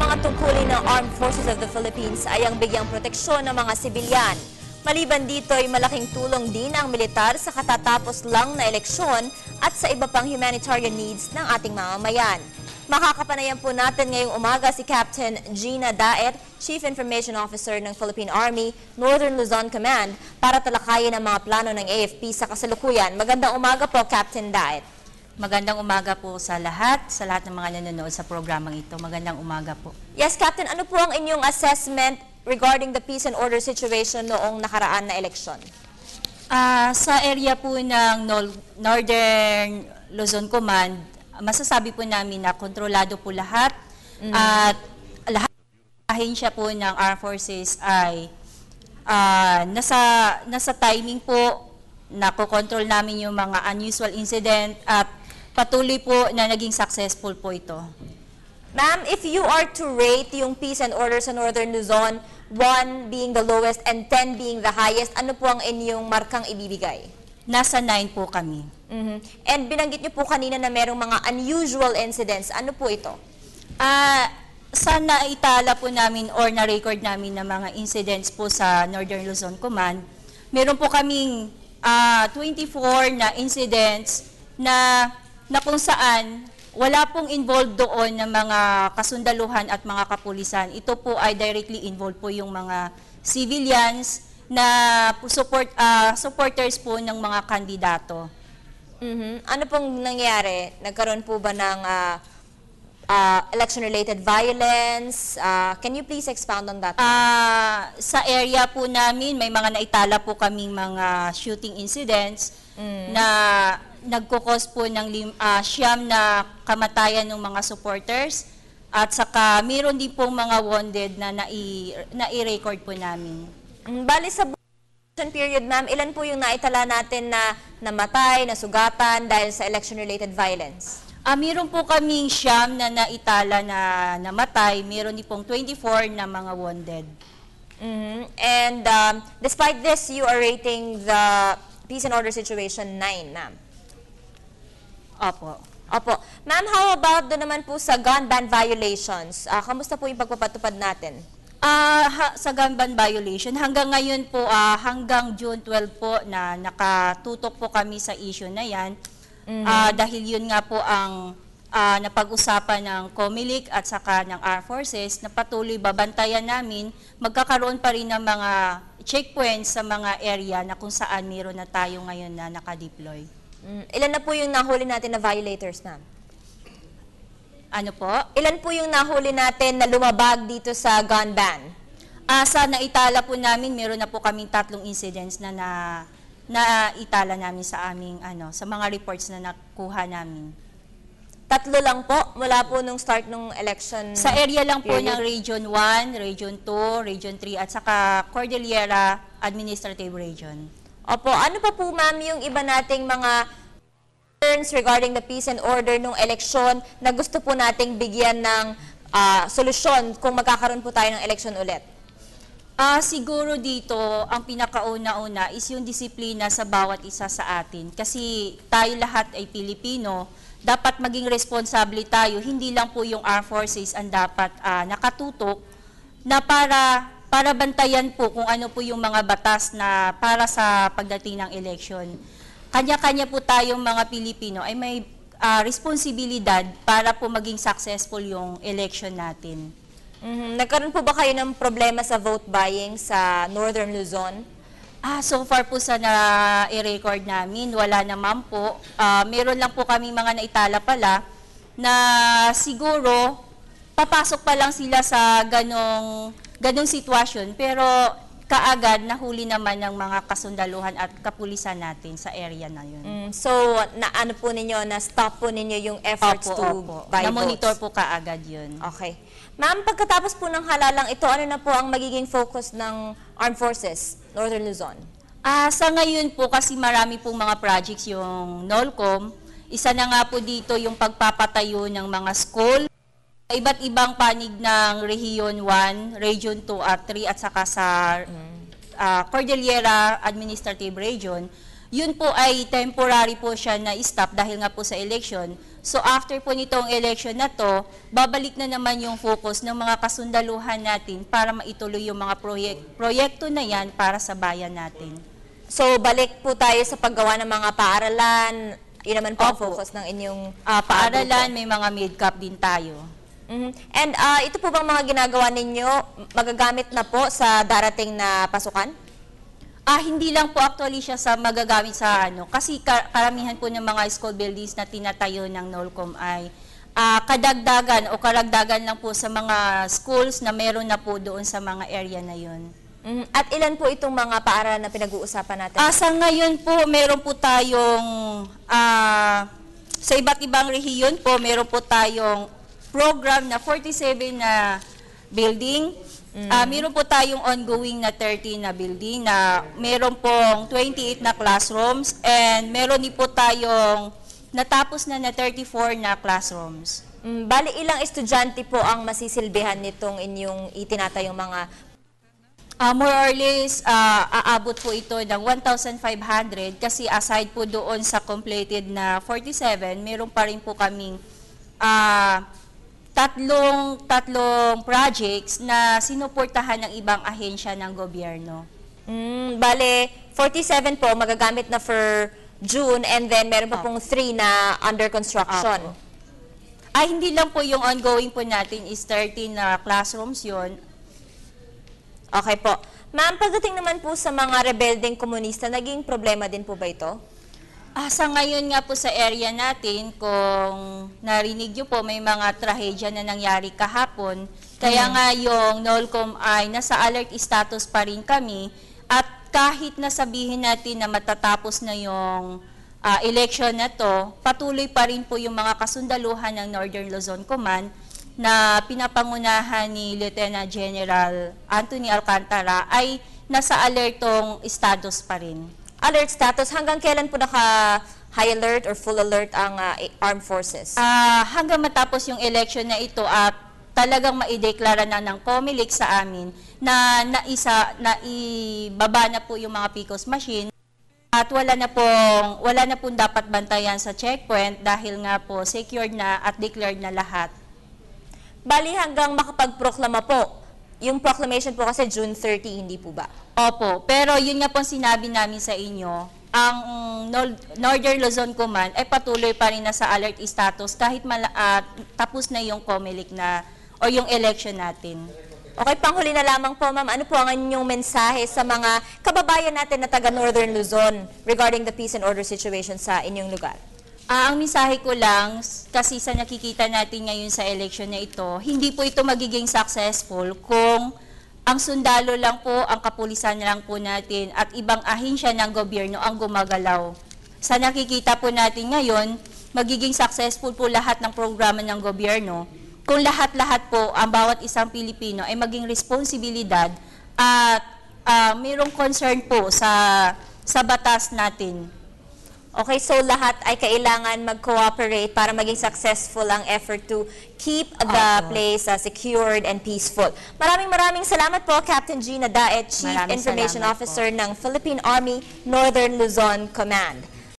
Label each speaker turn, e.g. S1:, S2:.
S1: mga tungkulin ng Armed Forces of the Philippines ay ang bigyang proteksyon ng mga sibilyan. Maliban dito ay malaking tulong din ang militar sa katatapos lang na eleksyon at sa iba pang humanitarian needs ng ating mamamayan. Makakapanayan po natin ngayong umaga si Captain Gina Daet, Chief Information Officer ng Philippine Army, Northern Luzon Command, para talakayin ang mga plano ng AFP sa kasalukuyan. Magandang umaga po, Captain Daet.
S2: Magandang umaga po sa lahat ng mga nanonood sa programang ito. Magandang umaga po.
S1: Yes, Captain, ano po ang inyong assessment regarding the peace and order situation noong nakaraan na eleksyon?
S2: Sa area po ng Northern Luzon Command, masasabi po namin na kontrolado po lahat at lahat ng ahensya po ng Armed Forces ay nasa timing po na kukontrol namin yung mga unusual incident at patuloy po na naging successful po ito.
S1: Ma'am, if you are to rate yung peace and order sa Northern Luzon, 1 being the lowest and 10 being the highest, ano po ang inyong markang ibibigay?
S2: Nasa 9 po kami.
S1: And binanggit niyo po kanina na merong mga unusual incidents. Ano po ito?
S2: Sa naitala po namin or na-record namin na mga incidents po sa Northern Luzon Command, meron po kaming 24 na incidents na kung saan wala pong involved doon ng mga kasundaluhan at mga kapulisan. Ito po ay directly involved po yung mga civilians na supporters po ng mga kandidato.
S1: Ano pong nangyari? Nagkaroon po ba ng election-related violence? Can you please expound on that?
S2: Sa area po namin, may mga naitala po kaming mga shooting incidents na nagkukos po ng siyam na kamatayan ng mga supporters at saka mayroon din pong mga wounded na nai-record po namin.
S1: Bali sa election period, ma'am, ilan po yung naitala natin na namatay, nasugatan dahil sa election-related violence?
S2: Mayroon po kaming siyam na naitala na namatay, mayroon din pong 24 na mga wounded.
S1: And despite this, you are rating the peace and order situation 9, ma'am.
S2: Opo.
S1: Opo. Ma'am, how about doon naman po sa gun ban violations? Kamusta po yung pagpapatupad natin?
S2: Sa gun ban violation, hanggang ngayon po, hanggang June 12 po na nakatutok po kami sa issue na yan. Dahil yun nga po ang napag-usapan ng COMELEC at saka ng Armed Forces na patuloy babantayan namin, magkakaroon pa rin ng mga checkpoints sa mga area na kung saan meron na tayo ngayon na nakadeploy.
S1: Ilan na po yung nahuli natin na violators, ma'am?
S2: Ano po?
S1: Ilan po yung nahuli natin na lumabag dito sa gun ban?
S2: Sa naitala po namin, meron na po kaming 3 incidents na naitala namin sa aming sa mga reports na nakuha namin.
S1: 3 lang po mula po nung start ng election
S2: sa area lang po
S1: period?
S2: ng Region 1, Region 2, Region 3 at saka Cordillera Administrative Region.
S1: Opo, ano pa po, ma'am, yung iba nating mga concerns regarding the peace and order nung eleksyon na gusto po nating bigyan ng solusyon kung magkakaroon po tayo ng eleksyon ulit?
S2: Siguro dito, ang pinakauna-una is yung disiplina sa bawat isa sa atin. Kasi tayo lahat ay Pilipino, dapat maging responsable tayo. Hindi lang po yung Armed Forces ang dapat nakatutok na para bantayan po kung ano po yung mga batas na para sa pagdating ng eleksyon. Kanya-kanya po tayong mga Pilipino ay may responsibilidad para po maging successful yung election natin.
S1: Nagkaroon po ba kayo ng problema sa vote buying sa Northern Luzon?
S2: So far po sa na-record namin, wala naman po. Meron lang po kami mga naitala pala na siguro papasok pa lang sila sa ganong sitwasyon, pero kaagad nahuli naman ng mga kasundaluhan at kapulisan natin sa area na yun.
S1: So, ano po ninyo, na-stop po ninyo yung efforts to buy votes?
S2: Na-monitor po kaagad yun.
S1: Okay. Ma'am, pagkatapos po ng halalang ito, ano na po ang magiging focus ng Armed Forces, Northern Luzon?
S2: Sa ngayon po, kasi marami pong mga projects yung NOLCOM, isa na nga po dito yung pagpapatayo ng mga school, iba't ibang panig ng Region 1, Region 2 at 3 at saka sa Cordillera Administrative Region. Yun po ay temporary po siya na stop dahil nga po sa election. So after po nitong election na to, babalik na naman yung focus ng mga kasundaluhan natin para maituloy yung mga proyekto na yan para sa bayan natin.
S1: So, balik po tayo sa paggawa ng mga paaralan. Yun naman po ang
S2: Opo.
S1: focus ng inyong
S2: Paaralan,
S1: grupo.
S2: may mga mid-cap din tayo.
S1: Mhm. And ito po bang mga ginagawa ninyo, magagamit na po sa darating na pasukan?
S2: Hindi lang po actually siya sa magagamit sa kasi karamihan po ng mga school buildings na tinatayo ng NOLCOM ay kadagdagan o karagdagan lang po sa mga schools na meron na po doon sa mga area na yun.
S1: Mhm. At ilan po itong mga paaralan na pinag-uusapan natin?
S2: Sa ngayon po, meron po tayong, sa iba't ibang rehiyon po, meron po tayong program na 47 na building. Meron po tayong ongoing na 30 na building na meron pong 28 na classrooms and meron din po tayong natapos na 34 na classrooms.
S1: Bali, ilang estudyante po ang masisilbihan nitong inyong itinatayong mga...
S2: More or less, aabot po ito ng 1,500 kasi aside po doon sa completed na 47, meron pa rin po kaming tatlong projects na sinuportahan ng ibang ahensya ng gobyerno.
S1: Bale, 47 po magagamit na for June and then meron pa pong 3 na under construction.
S2: Opo. Hindi lang po yung ongoing po natin is 13 na classrooms yon.
S1: Okay po. Ma'am, pagdating naman po sa mga rebeldeng komunista, naging problema din po ba ito?
S2: Sa ngayon nga po sa area natin, kung narinig nyo po, may mga trahedya na nangyari kahapon. Kaya nga yung NOLCOM ay nasa alert status pa rin kami. At kahit nasabihin natin na matatapos na yung election na to, patuloy pa rin po yung mga kasundaluhan ng Northern Luzon Command na pinapangunahan ni Lieutenant General Anthony Alcantara ay nasa alertong status pa rin.
S1: Alert status, hanggang kailan po naka-high alert or full alert ang armed forces?
S2: Hanggang matapos yung election na ito at talagang maideklara na ng COMELEC sa amin na naibaba na po yung mga PCOS machine at wala na pong dapat bantayan sa checkpoint dahil nga po secured na at declared na lahat.
S1: Bali, hanggang makapagproklama po. Yung proclamation po kasi June 30, hindi po ba?
S2: Opo, pero yun nga po sinabi namin sa inyo, ang Northern Luzon Command ay patuloy pa rin nasa alert status kahit tapos na yung COMELEC na o yung election natin.
S1: Okay, panghuli na lamang po, ma'am. Ano po ang inyong mensahe sa mga kababayan natin na taga Northern Luzon regarding the peace and order situation sa inyong lugar?
S2: Ang mensahe ko lang, kasi sa nakikita natin ngayon sa election na ito, hindi po ito magiging successful kung ang sundalo lang po, ang kapulisan lang po natin at ibang ahensya ng gobyerno ang gumagalaw. Sa nakikita po natin ngayon, magiging successful po lahat ng programa ng gobyerno kung lahat-lahat po, ang bawat isang Pilipino ay maging responsibilidad at mayroong concern po sa batas natin.
S1: Okay, so lahat ay kailangan mag-cooperate para maging successful ang effort to keep the place secured and peaceful. Maraming salamat po, Captain Gina Daet, Chief Information Officer ng Philippine Army Northern Luzon Command.